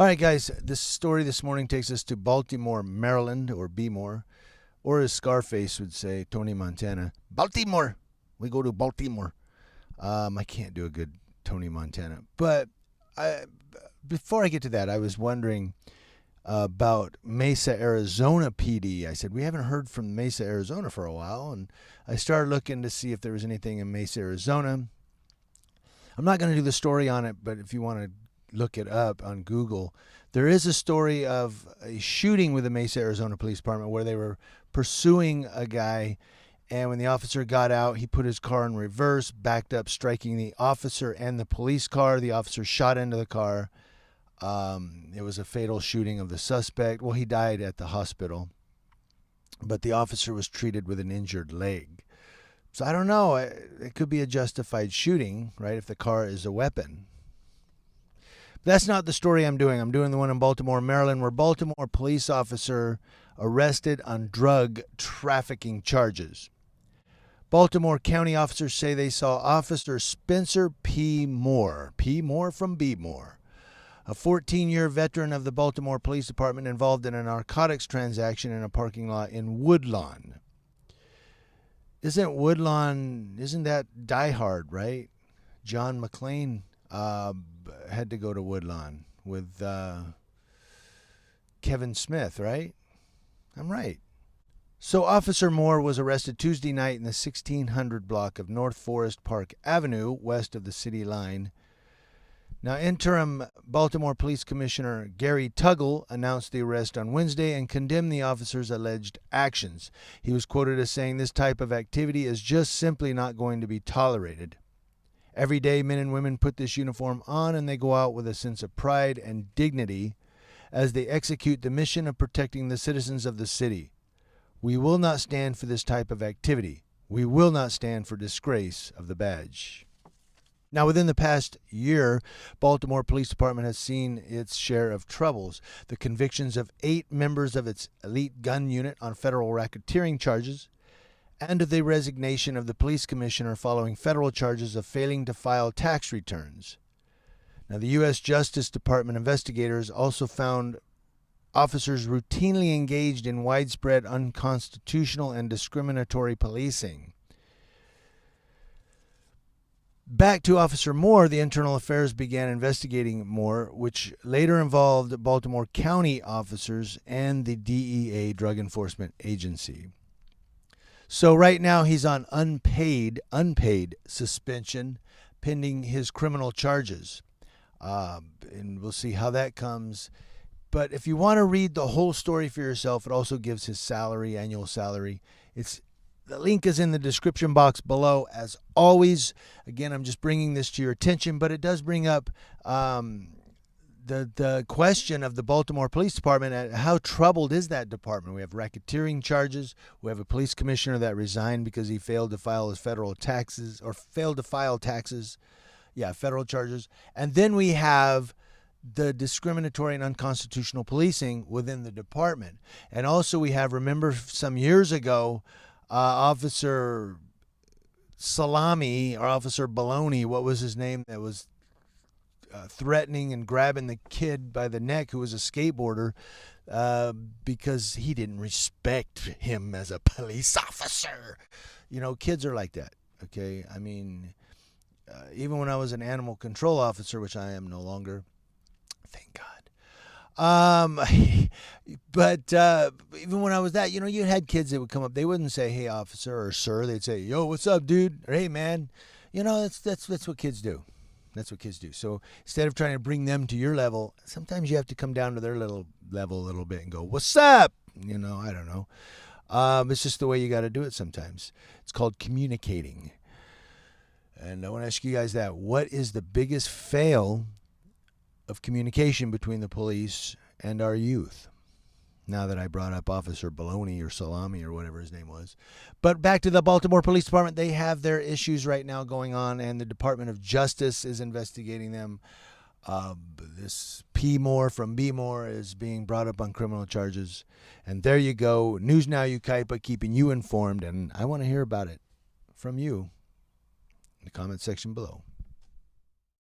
All right, guys, this story this morning takes us to Baltimore, Maryland, or B-more, or as Scarface would say, Tony Montana. Baltimore! We go to Baltimore. I can't do a good Tony Montana. But before I get to that, I was wondering about Mesa, Arizona PD. I said, we haven't heard from Mesa, Arizona for a while. And I started looking to see if there was anything in Mesa, Arizona. I'm not going to do the story on it, but if you want to look it up on Google, there is a story of a shooting with the Mesa, Arizona Police Department where they were pursuing a guy, and when the officer got out, he put his car in reverse, backed up, striking the officer and the police car. The officer shot into the car. It was a fatal shooting of the suspect. Well, he died at the hospital, but the officer was treated with an injured leg. So I don't know. It could be a justified shooting, right, if the car is a weapon. That's not the story I'm doing. I'm doing the one in Baltimore, Maryland, where Baltimore police officer arrested on drug trafficking charges. Baltimore County officers say they saw Officer Spencer P. Moore from B-more, a 14-year veteran of the Baltimore Police Department involved in a narcotics transaction in a parking lot in Woodlawn. Isn't that Die Hard, right? John McClane had to go to Woodlawn with Kevin Smith, right? I'm right. So Officer Moore was arrested Tuesday night in the 1600 block of North Forest Park Avenue, west of the city line. Now, interim Baltimore Police Commissioner Gary Tuggle announced the arrest on Wednesday and condemned the officer's alleged actions. He was quoted as saying, "This type of activity is just simply not going to be tolerated. Every day, men and women put this uniform on and they go out with a sense of pride and dignity as they execute the mission of protecting the citizens of the city. We will not stand for this type of activity. We will not stand for disgrace of the badge." Now, within the past year, Baltimore Police Department has seen its share of troubles. The convictions of 8 members of its elite gun unit on federal racketeering charges, and the resignation of the police commissioner following federal charges of failing to file tax returns. Now, the U.S. Justice Department investigators also found officers routinely engaged in widespread unconstitutional and discriminatory policing. Back to Officer Moore, the Internal Affairs began investigating Moore, which later involved Baltimore County officers and the DEA, Drug Enforcement Agency. So right now he's on unpaid suspension pending his criminal charges. And we'll see how that comes. But if you want to read the whole story for yourself, it also gives his salary, annual salary. The link is in the description box below. As always, again, I'm just bringing this to your attention, but it does bring up the question of the Baltimore Police Department. How troubled is that department? We have racketeering charges. We have a police commissioner that resigned because he failed to file his federal taxes or failed to file taxes. Yeah, federal charges. And then we have the discriminatory and unconstitutional policing within the department. And also we have, remember some years ago, Officer Salami or Officer Baloney, what was his name, that was threatening and grabbing the kid by the neck who was a skateboarder because he didn't respect him as a police officer. You know, kids are like that, okay? I mean, even when I was an animal control officer, which I am no longer, thank God. But even when I was that, you had kids that would come up. They wouldn't say, "Hey, officer," or "sir." They'd say, "Yo, what's up, dude?" Or, "Hey, man." That's what kids do. That's what kids do. So instead of trying to bring them to your level, sometimes you have to come down to their little level a little bit and go, "What's up?" I don't know. It's just the way you got to do it sometimes. It's called communicating. And I want to ask you guys that. What is the biggest fail of communication between the police and our youth? Now that I brought up Officer Baloney or Salami or whatever his name was. But back to the Baltimore Police Department. They have their issues right now going on, and the Department of Justice is investigating them. This P. Moore from B-more is being brought up on criminal charges. And there you go. News Now Ukaipa, keeping you informed. And I want to hear about it from you in the comment section below.